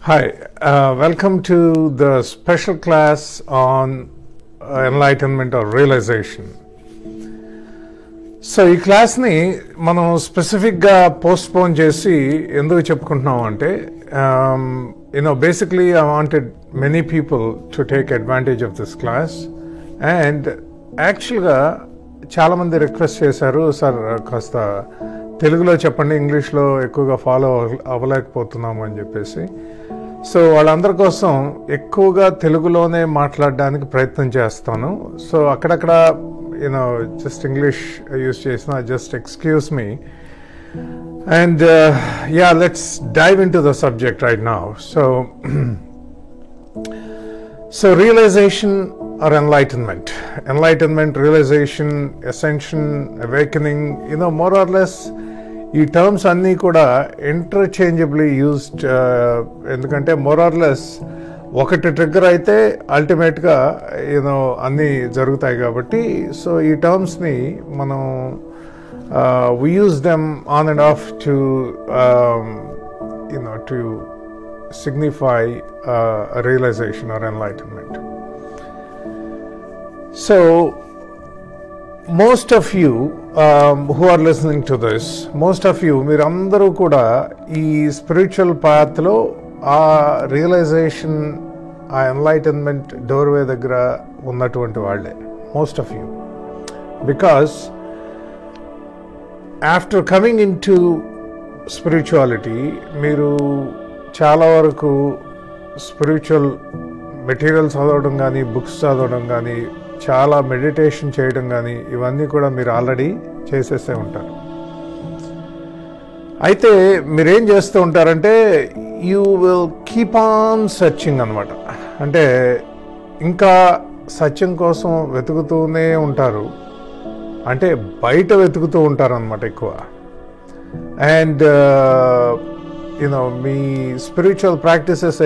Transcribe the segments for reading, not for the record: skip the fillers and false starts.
Hi, welcome to the special class on enlightenment or realization. So ఈ క్లాస్ని మనం స్పెసిఫిక్గా postpone చేసి ఎందుకు చెప్పుకుంటున్నాం అంటే basically I wanted many people to take advantage of this class and యాక్చువల్గా చాలామంది రిక్వెస్ట్ చేశారు, సార్ కాస్త తెలుగులో చెప్పండి, ఇంగ్లీష్లో ఎక్కువగా ఫాలో అవ్వలేకపోతున్నాము అని చెప్పేసి. సో వాళ్ళందరి కోసం ఎక్కువగా తెలుగులోనే మాట్లాడడానికి ప్రయత్నం చేస్తాను. సో అక్కడక్కడ just English use chesna, just excuse me. And let's dive into the subject right now. So realization or enlightenment, realization, ascension, awakening, more or less ఈ టర్మ్స్ అన్నీ కూడా ఇంటర్చేంజబుల్లీ యూజ్డ్. ఎందుకంటే మోర్ ఆర్ లెస్ ఒకటి trigger అయితే అల్టిమేట్గా అన్నీ జరుగుతాయి కాబట్టి. సో ఈ టర్మ్స్ని మనం we use them on and off to to signify a realization or enlightenment. So most of you who are listening to this, most of you మీరందరూ కూడా ఈ స్పిరిచువల్ పాత్లో ఆ రియలైజేషన్, ఆ ఎన్లైటన్మెంట్ డోర్వే దగ్గర ఉన్నటువంటి వాళ్ళే, most of you. Because after coming in to spirituality మీరు చాలా వరకు స్పిరిచువల్ మెటీరియల్స్ చదవడం కానీ, బుక్స్ చదవడం కానీ, చాలా మెడిటేషన్ చేయడం కానీ, ఇవన్నీ కూడా మీరు ఆల్రెడీ చేసేసే ఉంటారు. అయితే మీరేం చేస్తూ ఉంటారంటే you will keep on searching అనమాట. అంటే ఇంకా సత్యం కోసం వెతుకుతూనే ఉంటారు, అంటే బయట వెతుకుతూ ఉంటారు అనమాట ఎక్కువ. అండ్ మీ స్పిరిచువల్ ప్రాక్టీసెస్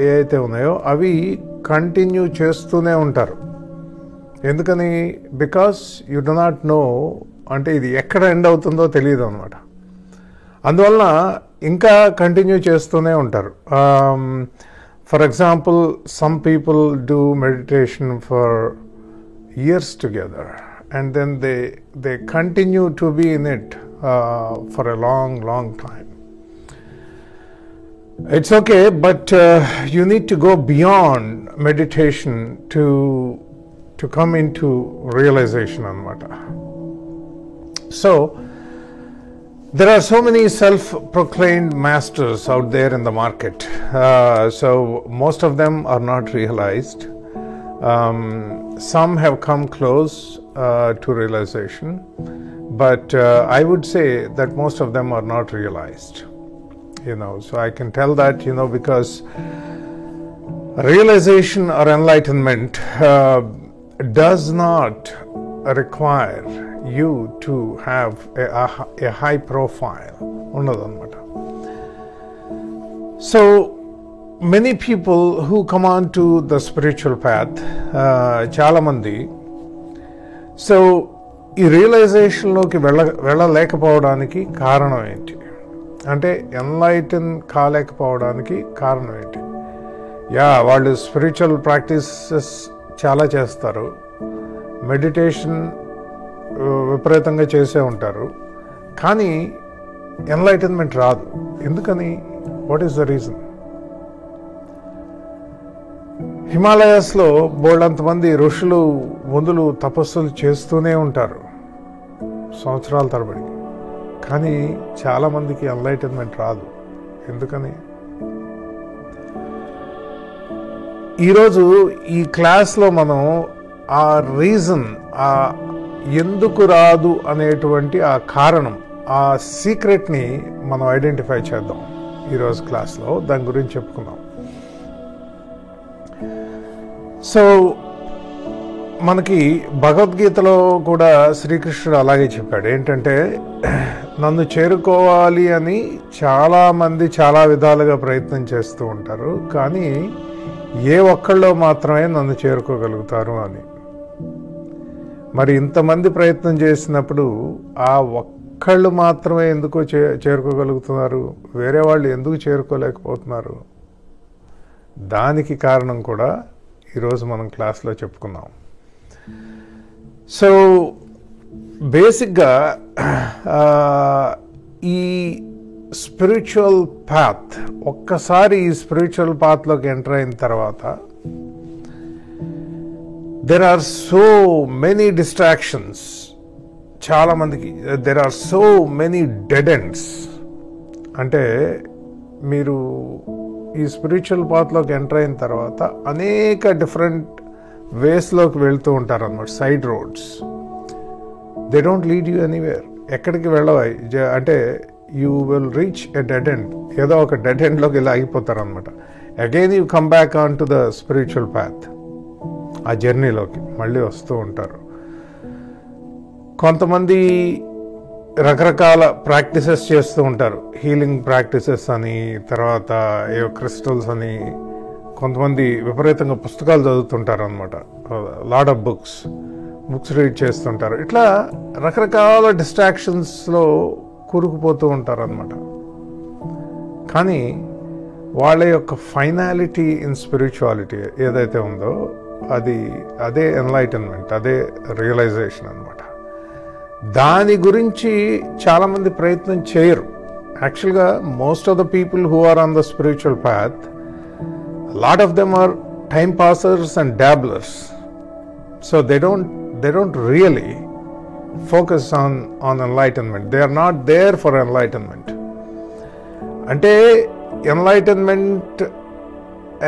ఏవైతే ఉన్నాయో అవి కంటిన్యూ చేస్తూనే ఉంటారు. ఎందుకని? Because you do not know, అంటే ఇది ఎక్కడ ఎండ్ అవుతుందో తెలియదు అనమాట. అందువలన ఇంకా కంటిన్యూ చేస్తూనే ఉంటారు. For example, some people do meditation for years together and then they continue to be in it for a long time. It's okay, but you need to go beyond meditation to come into realization anamata. So there are so many self-proclaimed masters out there in the market. So most of them are not realized. Some have come close to realization, but I would say that most of them are not realized. So I can tell that, because realization or enlightenment does not require you to have a high profile. So many people who come on to the spiritual path, చాలా మంది, so ఈ రియలైజేషన్లోకి వెళ్ళలేకపోవడానికి కారణం ఏంటి అంటే, enlighten కాలేకపోవడానికి కారణం ఏంటి? వాళ్ళు spiritual practices చాలా చేస్తారు, మెడిటేషన్ విపరీతంగా చేసే ఉంటారు, కానీ ఎన్లైటన్మెంట్ రాదు. ఎందుకని? What is the reason? హిమాలయాస్లో బోల్డంతమంది ఋషులు, ముందులు తపస్సులు చేస్తూనే ఉంటారు సంవత్సరాల తరబడి, కానీ చాలామందికి ఎన్లైటన్మెంట్ రాదు. ఎందుకని? ఈరోజు ఈ క్లాస్లో మనం ఆ రీజన్, ఆ ఎందుకు రాదు అనేటువంటి ఆ కారణం, ఆ సీక్రెట్ని మనం ఐడెంటిఫై చేద్దాం ఈరోజు క్లాస్లో. దాని గురించి చెప్పుకుందాం. సో మనకి భగవద్గీతలో కూడా శ్రీకృష్ణుడు అలాగే చెప్పాడు. ఏంటంటే, నన్ను చేరుకోవాలి అని చాలామంది చాలా విధాలుగా ప్రయత్నం చేస్తూ ఉంటారు, కానీ ఏ ఒక్కళ్ళో మాత్రమే నన్ను చేరుకోగలుగుతారు అని. మరి ఇంతమంది ప్రయత్నం చేసినప్పుడు ఆ ఒక్కళ్ళు మాత్రమే ఎందుకు చేరుకోగలుగుతున్నారు? వేరే వాళ్ళు ఎందుకు చేరుకోలేకపోతున్నారు? దానికి కారణం కూడా ఈరోజు మనం క్లాస్లో చెప్పుకున్నాం. సో బేసిక్గా ఈ స్పిరిచువల్ పాత్, ఒక్కసారి ఈ స్పిరిచువల్ పాత్లోకి ఎంటర్ అయిన తర్వాత there are so many distractions. చాలామందికి there are so many dead ends. అంటే మీరు ఈ స్పిరిచువల్ పాత్లోకి ఎంటర్ అయిన తర్వాత అనేక డిఫరెంట్ వేస్లోకి వెళ్తూ ఉంటారు అన్నమాట, side roads. They don't lead you anywhere. ఎక్కడికి వెళ్ళవు. అంటే you will reach a dead end. ఏదో ఒక డెడ్ ఎండ్లోకి వెళ్ళి ఆగిపోతారు అనమాట. Again you come back on to the spiritual path. ఆ జర్నీలోకి మళ్ళీ వస్తూ ఉంటారు. కొంతమంది రకరకాల ప్రాక్టీసెస్ చేస్తూ ఉంటారు. హీలింగ్ ప్రాక్టీసెస్ అని, తర్వాత ఏవో క్రిస్టల్స్ అని. కొంతమంది విపరీతంగా పుస్తకాలు చదువుతుంటారు అనమాట. లాట్ ఆఫ్ బుక్స్ రీడ్ చేస్తుంటారు. ఇట్లా రకరకాల డిస్ట్రాక్షన్స్లో కూరుకుపోతూ ఉంటారు అనమాట. కానీ వాళ్ళ యొక్క ఫైనాలిటీ ఇన్ స్పిరిచువాలిటీ ఏదైతే ఉందో అదే ఎన్లైటన్మెంట్, అదే రియలైజేషన్ అనమాట. దాని గురించి చాలామంది ప్రయత్నం చేయరు. యాక్చువల్గా most of the people who are on the spiritual path, lot of them are time passers and dabblers. So they don't really focus on enlightenment. They are not there for enlightenment. అంటే enlightenment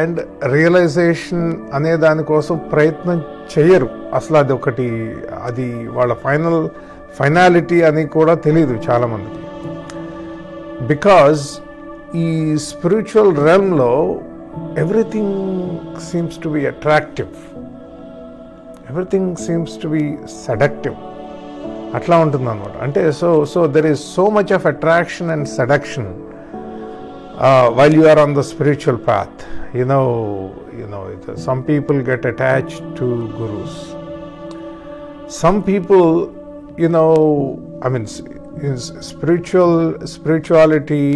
and realisation అనే దానికోసం ప్రయత్నం చేయరు అసలు. అది వాళ్ళ finality అని కూడా తెలియదు చాలామందికి. బికాజ్ ఈ స్పిరిచువల్ రెల్మ్లో everything seems to be attractive, everything seems to be seductive. అట్లా ఉంటుంది అనమాట. అంటే so there is so much of attraction and seduction while you are on the spiritual path. You know, some people get attached to gurus. Some people, spirituality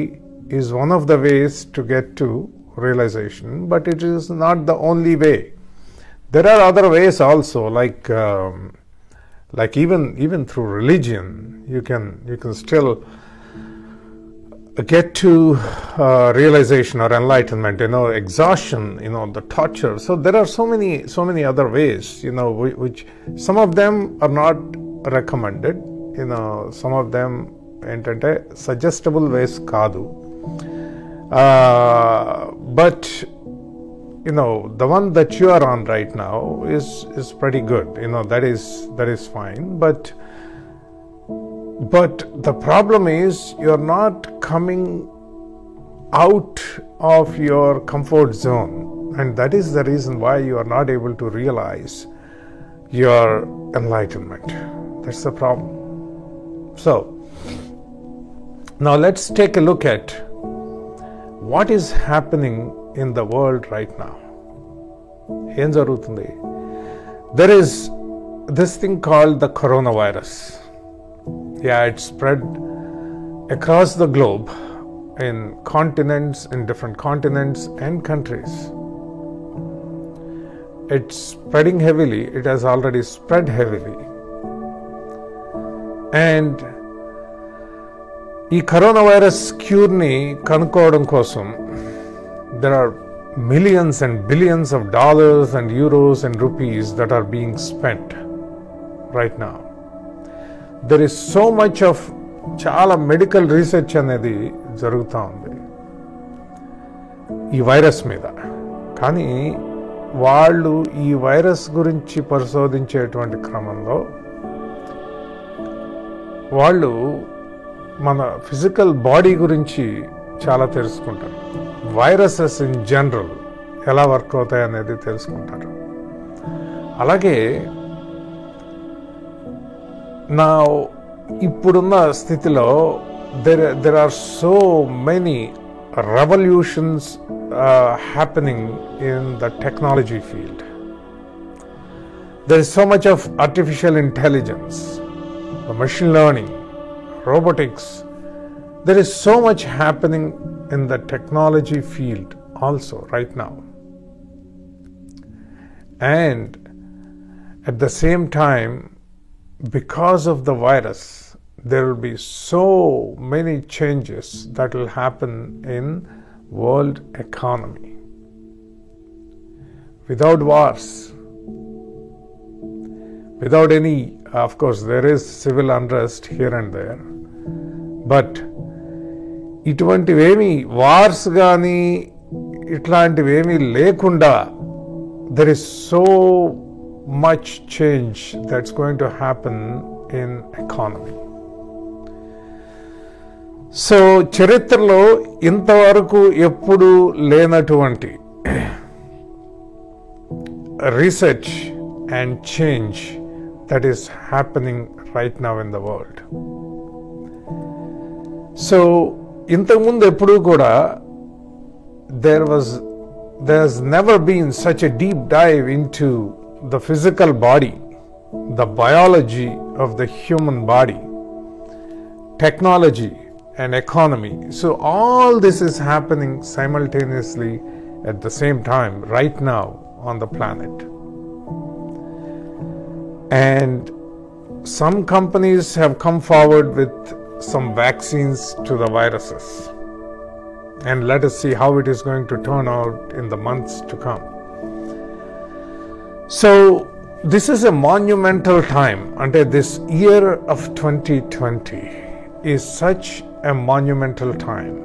is one of the ways to get to realization, but it is not the only way. There are other ways also, like even through religion, you can still get to realization or enlightenment, exhaustion, the torture. So there are so many other ways, which some of them are not recommended, some of them entante suggestible ways kaadu, but the one that you are on right now is pretty good. That is fine, but the problem is you're not coming out of your comfort zone, and that is the reason why you are not able to realize your enlightenment. That's the problem. So now let's take a look at what is happening in the world right now. Em jarugutundi? There is this thing called the coronavirus. Yeah, it's spread across the globe in different continents and countries. It's spreading heavily. It has already spread heavily. And ఈ coronavirus క్యూర్ని కనుక్కోవడం కోసం there are millions and billions of dollars and euros and rupees that are being spent right now. There is so much of చాలా medical research అనేది జరుగుతూ ఉంది ఈ virus మీద. కానీ వాళ్ళు ఈ వైరస్ గురించి పరిశోధించేటువంటి క్రమంలో వాళ్ళు మన ఫిజికల్ బాడీ గురించి చాలా తెలుసుకుంటారు. వైరసెస్ ఇన్ జనరల్ ఎలా వర్క్ అవుతాయి అనేది తెలుసుకుంటారు. అలాగే నా ఇప్పుడున్న స్థితిలో there are so many revolutions happening in the technology field. There is so much of artificial intelligence, the machine learning, robotics. There is so much happening in the technology field also right now. And at the same time, because of the virus, there will be so many changes that will happen in world economy. Without wars, without any, of course, there is civil unrest here and there, but ఇటువంటివేమీ wars కానీ ఇట్లాంటివేమీ లేకుండా there is so much change that's going to happen in economy. So చరిత్రలో ఇంతవరకు ఎప్పుడు లేనటువంటి research and change that is happening right now in the world. So ఇంతకుముందు ఎప్పుడూ కూడా there's never been such a deep dive into the physical body, the biology of the human body, technology and economy. So all this is happening simultaneously at the same time right now on the planet. And some companies have come forward with some vaccines to the viruses. And let us see how it is going to turn out in the months to come. So this is a monumental time. Until this year of 2020 is such a monumental time.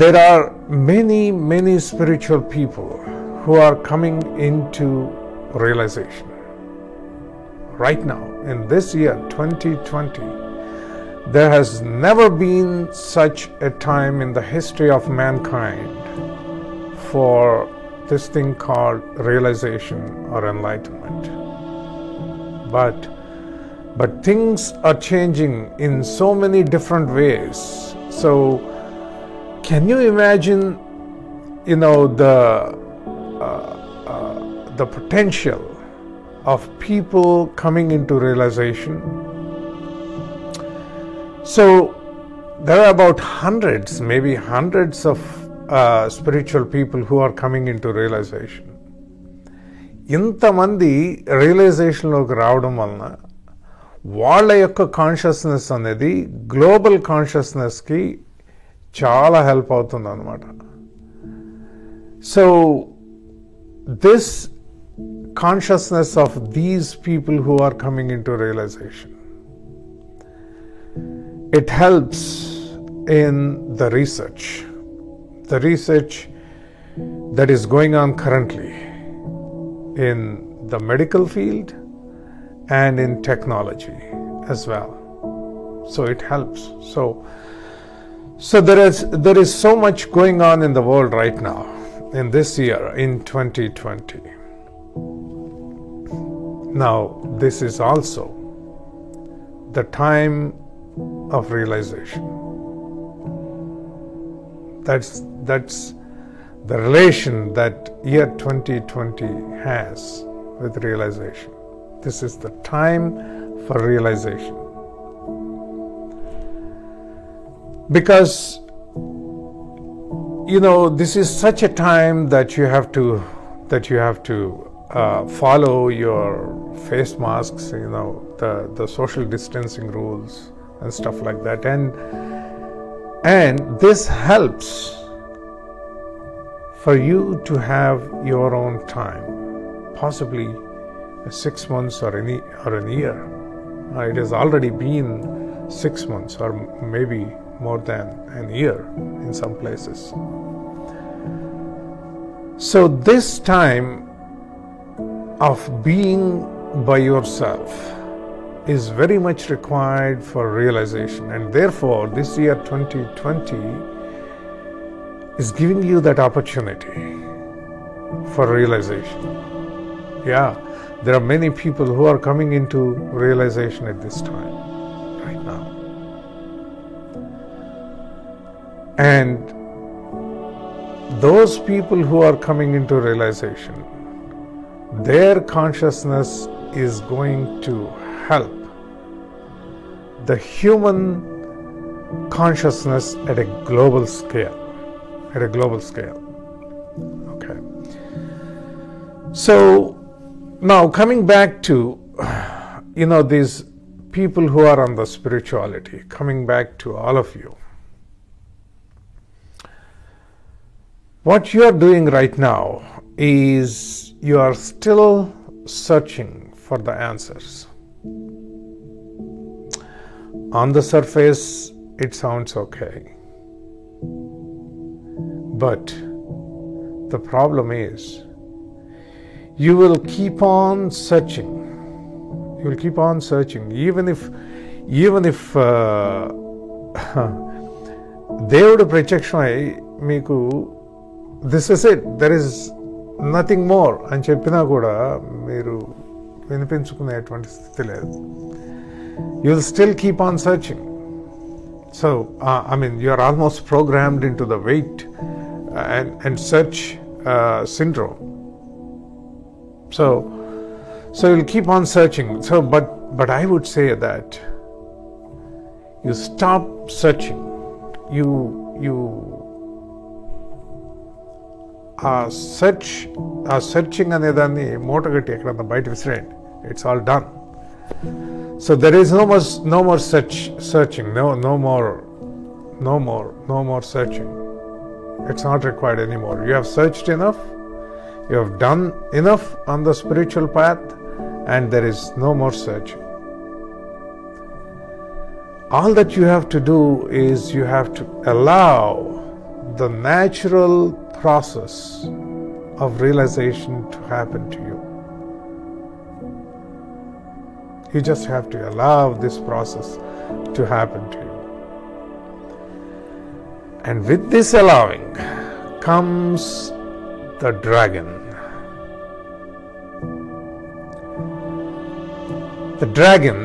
There are many spiritual people who are coming into realization. Right now, in this year 2020, there has never been such a time in the history of mankind for this thing called realization or enlightenment. But things are changing in so many different ways. So can you imagine, the potential of people coming into realization? So there are about maybe hundreds of spiritual people who are coming into realization. ఇంతమంది రియలైజేషన్లోకి రావడం వలన వాళ్ళ యొక్క consciousness అనేది global కాన్షియస్నెస్కి చాలా help అవుతుంది అన్నమాట. So this consciousness of these people who are coming into realization, it helps in the research that is going on currently in the medical field and in technology as well. So it helps. So there is so much going on in the world right now in this year, in 2020. Now, this is also the time of realization. That's the relation that year 2020 has with realization. This is the time for realization. Because, this is such a time that you have to follow your face masks, the social distancing rules and stuff like that, and this helps for you to have your own time, possibly 6 months or a year. It has already been 6 months or maybe more than a year in some places. So this time of being by yourself is very much required for realization, and therefore this year 2020 is giving you that opportunity for realization. There are many people who are coming into realization at this time right now, and those people who are coming into realization, their consciousness is going to help the human consciousness at a global scale. Okay. So now coming back to, these people who are on the spirituality, coming back to all of you, what you are doing right now is you are still searching for the answers. On the surface, it sounds okay. But the problem is, you will keep on searching. You will keep on searching, even if దేవుడు ప్రత్యక్షమై మీకు this is it, there is nothing more అని చెప్పినా కూడా మీరు వినిపించుకునేటువంటి స్థితి లేదు. You will still keep on searching. So you are almost programmed into the wait and search syndrome. So you'll keep on searching. So, but I would say that you stop searching. You searching అనేదాన్ని మూటగట్టి ఎక్కడన్నా బయట విసిరేయండి. It's all done. So there is no more searching. No more searching. It's not required anymore. You have searched enough. You have done enough on the spiritual path, and there is no more searching. All that you have to do is you have to allow the natural process of realization to happen to you. You just have to allow this process to happen to you. And with this allowing comes the dragon. The dragon,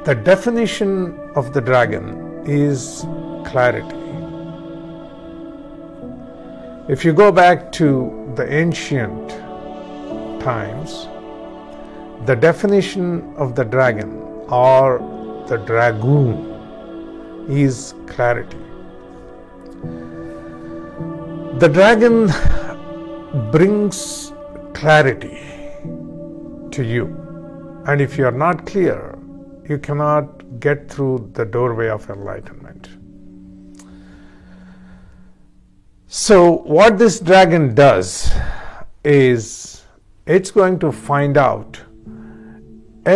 the definition of the dragon is clarity. If you go back to the ancient times, the definition of the dragon or the dragoon is clarity. The dragon brings clarity to you, and if you are not clear, you cannot get through the doorway of enlightenment. So what this dragon does is it's going to find out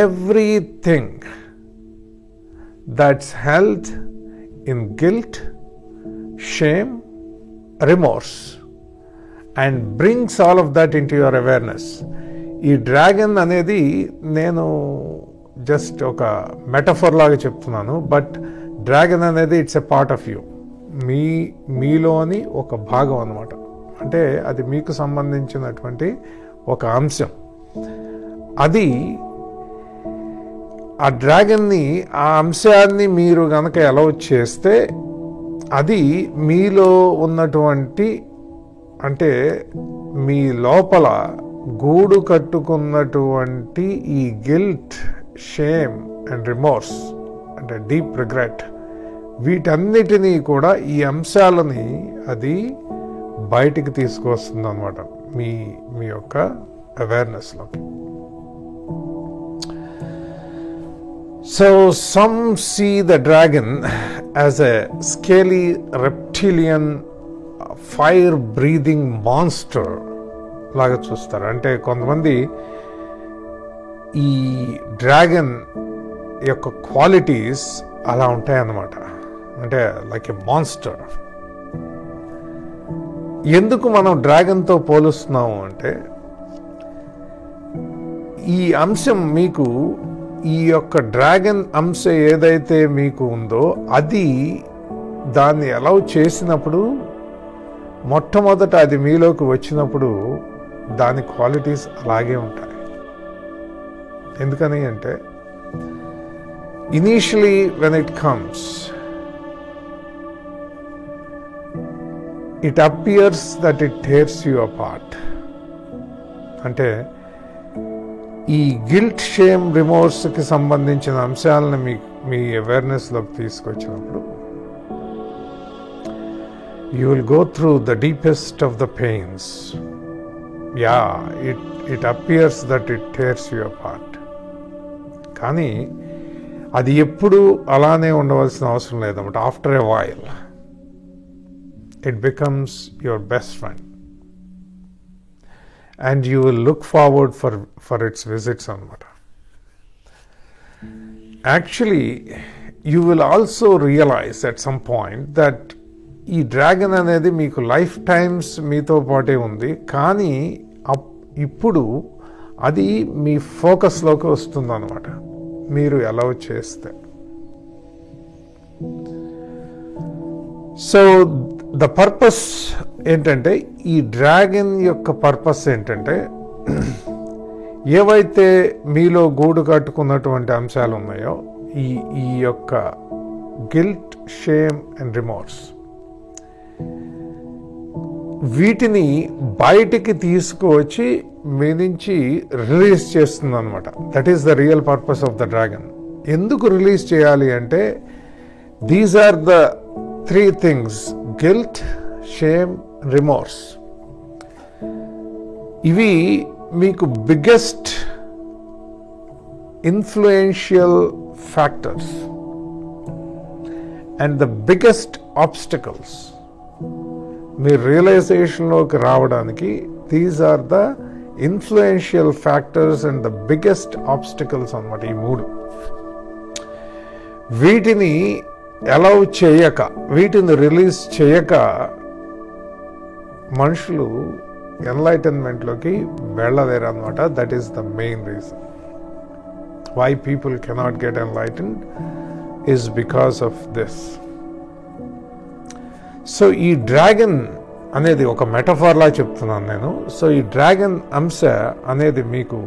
everything that's held in guilt, shame, remorse, and brings all of that into your awareness. ఈ dragon అనేది నేను just ఒక metaphor లాగా చెప్తున్నాను, but dragon అనేది it's a part of you. మీలోని ఒక భాగం అన్నమాట. అంటే అది మీకు సంబంధించినటువంటి ఒక అంశం. అది ఆ డ్రాగన్ని, ఆ అంశాన్ని మీరు గనక అలౌ చేస్తే అది మీలో ఉన్నటువంటి, అంటే మీ లోపల గూడు కట్టుకున్నటువంటి ఈ గిల్ట్, షేమ్ అండ్ రిమోర్స్ అంటే డీప్ రిగ్రెట్, వీటన్నిటినీ కూడా ఈ అంశాలని అది బయటికి తీసుకొస్తుంది అన్నమాట మీ యొక్క అవేర్నెస్లోకి. So some see the dragon as a scaly reptilian fire breathing monster లాగా చూస్తారు. అంటే కొంతమంది ఈ డ్రాగన్ యొక్క క్వాలిటీస్ అలా ఉంటాయన్నమాట. అంటే లైక్ ఎ మాన్స్టర్. ఎందుకు మనం డ్రాగన్తో పోలుస్తున్నాము అంటే, ఈ అంశం మీకు, ఈ యొక్క డ్రాగన్ అంశం ఏదైతే మీకు ఉందో అది దాన్ని అలౌ చేసినప్పుడు, మొట్టమొదట అది మీలోకి వచ్చినప్పుడు దాని క్వాలిటీస్ అలాగే ఉంటాయి. ఎందుకని అంటే, initially when it comes, it appears that it tears you apart. అంటే ఈ గిల్ట్, షేమ్, రిమోర్స్కి సంబంధించిన అంశాలను మీ అవేర్నెస్లోకి తీసుకొచ్చినప్పుడు You will go through the deepest of the pains. Yeah, it appears that it tears you apart. కానీ అది ఎప్పుడు అలానే ఉండవలసిన అవసరం లేదన్నమాట. After a while it becomes your best friend, and you will look forward for its visits anamata. Actually, you will also realize at some point that ఈ dragon అనేది మీకు లైఫ్ టైమ్స్ మీతో పాటే ఉంది, కానీ ఇప్పుడు అది మీ ఫోకస్లోకి వస్తుంది అన్నమాట మీరు అలౌ చేస్తే. సో ద పర్పస్ ఏంటంటే, ఈ డ్రాగన్ యొక్క పర్పస్ ఏంటంటే, ఏవైతే మీలో గూడు కట్టుకున్నటువంటి అంశాలు ఉన్నాయో, ఈ యొక్క గిల్ట్, షేమ్ అండ్ రిమోర్స్, వీటిని బయటికి తీసుకువచ్చి మీ నుంచి రిలీజ్ చేస్తుంది అనమాట. That is the real purpose of the dragon. ఎందుకు రిలీజ్ చేయాలి అంటే, these are the 3 things: guilt, shame, remorse. ఇవి మీకు biggest influential factors and the biggest obstacles మీ రియలైజేషన్లోకి రావడానికి. These are the influential factors and the biggest obstacles అన్నమాట ఈ 3. వీటిని అలౌ చేయక, వీటిని రిలీజ్ చేయక మనుషులు ఎన్లైటన్మెంట్లోకి వెళ్ళలేరు అన్నమాట. That is the main reason why people cannot get enlightened is because of this. So ఈ డ్రాగన్ అనేది ఒక మెటఫార్లా చెప్తున్నాను నేను. సో ఈ డ్రాగన్ అంశ అనేది మీకు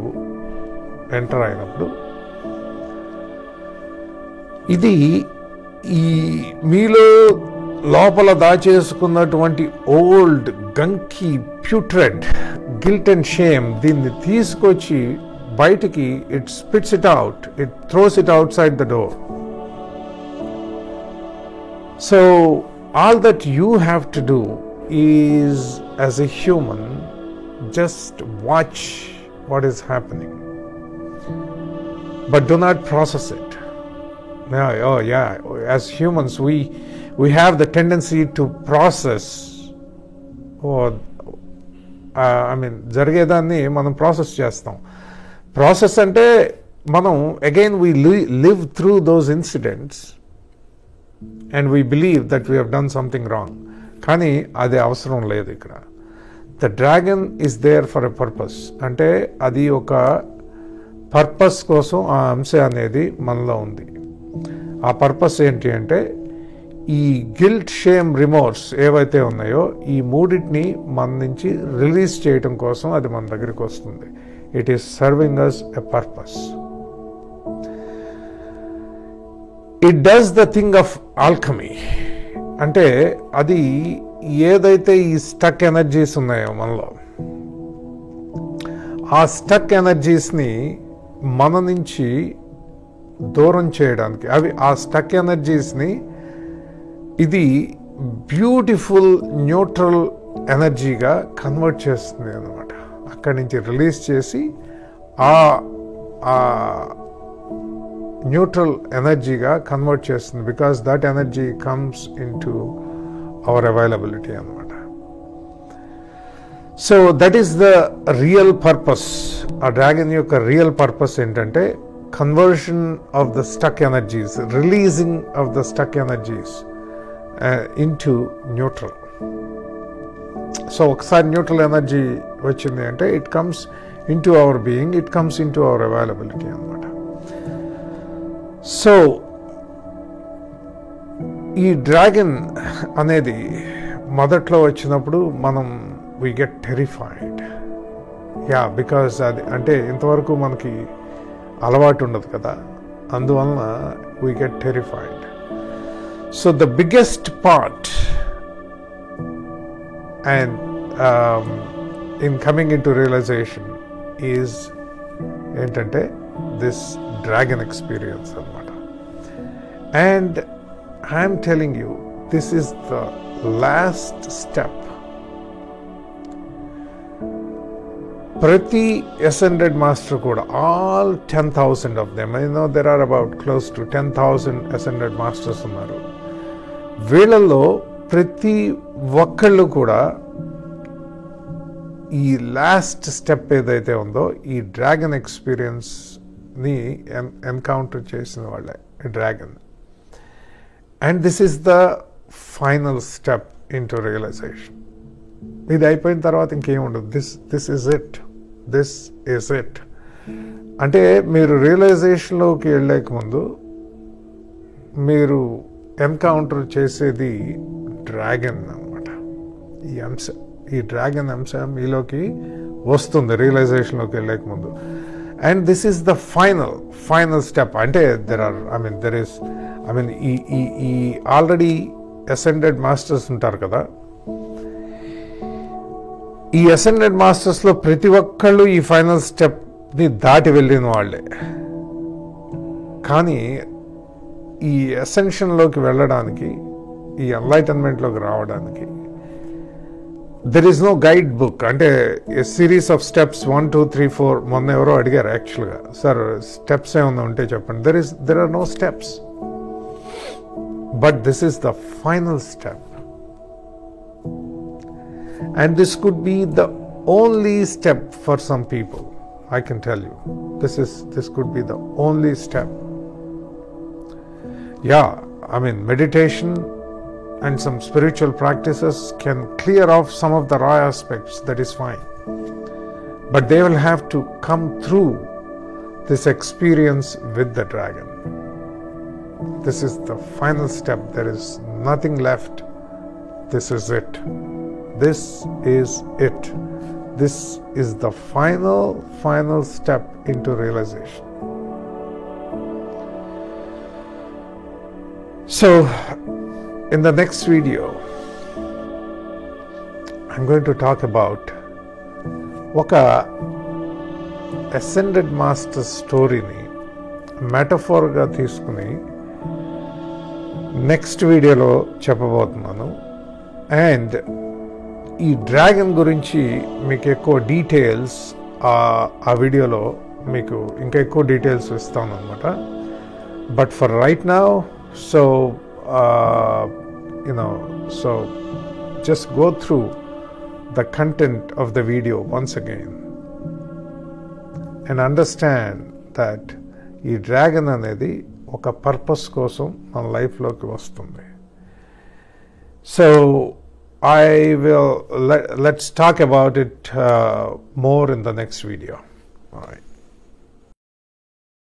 ఎంటర్ అయినప్పుడు, ఇది ఈ మీలో లోపల దాచేసుకున్నటువంటి ఓల్డ్ గంకీ ప్యూట్రెడ్ గిల్ట్ అండ్ షేమ్, దీన్ని తీసుకొచ్చి బయటికి it spits it out, it throws it out side the door. So all that you have to do is, as a human, just watch what is happening, but do not process it. Oh yeah, as humans we have the tendency to process, జరిగేదాన్ని మనం process చేస్తాం. Process అంటే మనం again we live through those incidents and we believe that we have done something wrong. కానీ అది అవసరం లేదు ఇక్కడ. The dragon is there for a purpose. అంటే అది ఒక పర్పస్ కోసం ఆ అంశ అనేది మనలో ఉంది. ఆ పర్పస్ ఏంటి అంటే, ఈ గిల్ట్, షేమ్, రిమోర్స్ ఏవైతే ఉన్నాయో ఈ 3 మన నుంచి రిలీజ్ చేయటం కోసం అది మన దగ్గరికి వస్తుంది. It is serving us a purpose. It does the thing of alchemy. అంటే అది ఏదైతే ఈ స్టక్ ఎనర్జీస్ ఉన్నాయో మనలో, ఆ స్టక్ ఎనర్జీస్ని మన నుంచి దూరం చేయడానికి, ఆ స్టక్ ఎనర్జీస్ని ఇది బ్యూటిఫుల్ న్యూట్రల్ ఎనర్జీగా కన్వర్ట్ చేస్తుంది అన్నమాట. అక్కడి నుంచి రిలీజ్ చేసి ఆ న్యూట్రల్ ఎనర్జీగా కన్వర్ట్ చేస్తుంది. Because that energy comes in to our availability అన్నమాట. So that is the real purpose. ఆ డ్రాగన్ యొక్క రియల్ పర్పస్ ఏంటంటే, conversion of the stuck energies, releasing of the stuck energies into neutral. So ఒకసారి neutral energy వచ్చింది అంటే it comes in to our being, it comes in to our availability అన్నమాట. So ఈ dragon అనేది మొదట్లో వచ్చినప్పుడు we get terrified. Yeah, because అది అంటే ఇంతవరకు మనకి అలవాటు ఉండదు కదా, అందువలన we get terrified. So the biggest part and in coming into realization is ఏంటంటే this dragon experience అన్నమాట. And I'm telling you, this is the last step. ప్రతి ascended మాస్టర్ కూడా, all 10,000 of them, I know there are about close to 10,000 ascended masters ఉన్నారు. వీళ్ళల్లో ప్రతి ఒక్కళ్ళు కూడా ఈ లాస్ట్ స్టెప్ ఏదైతే ఉందో ఈ డ్రాగన్ ఎక్స్పీరియన్స్ని ఎన్కౌంటర్ చేసిన వాళ్ళే, dragon. And this is the final step in to realisation. ఇది అయిపోయిన తర్వాత ఇంకేం ఉండదు. This is it. అంటే మీరు రియలైజేషన్లోకి వెళ్ళేక ముందు మీరు ఎన్కౌంటర్ చేసేది డ్రాగన్ అన్నమాట. ఈ డ్రాగన్ అంశం మీలోకి వస్తుంది రియలైజేషన్లోకి వెళ్ళేక ముందు. And this is the final step. అంటే ఈ ఆల్రెడీ అసెండెడ్ మాస్టర్స్ ఉంటారు కదా, ఈ అసెండెడ్ మాస్టర్స్లో ప్రతి ఒక్కళ్ళు ఈ ఫైనల్ స్టెప్ని దాటి వెళ్ళిన వాళ్ళే. కానీ ఈ అసెన్షన్లోకి వెళ్ళడానికి, ఈ ఎన్లైటన్మెంట్లోకి రావడానికి there is no guidebook. అంటే ఏ సిరీస్ ఆఫ్ స్టెప్స్ 1, 2, 3, 4. మొన్న ఎవరో అడిగారు యాక్చువల్గా, సార్ స్టెప్స్ ఏమన్నా ఉంటే చెప్పండి. There are no steps, but this is the final step. And this could be the only step for some people, I can tell you. This could be the only step. Yeah, meditation and some spiritual practices can clear off some of the raw aspects, that is fine. But they will have to come through this experience with the dragon. This is the final step. There is nothing left. This is it. This is it. This is the final step into realization. So, in the next video, I'm going to talk about oka ascended master story ni metaphor ga teeskuni next video lo cheppabothunnanu. And ఈ dragon గురించి మీకు ఎక్కువ details ఆ వీడియోలో మీకు ఇంకా ఎక్కువ details ఇస్తాను అనమాట. But for right now, so so just go through the content of the video once again and understand that ఈ డ్రాగన్ అనేది ఒక పర్పస్ కోసం మన లైఫ్లోకి వస్తుంది. So let's talk about it more in the next video. All right.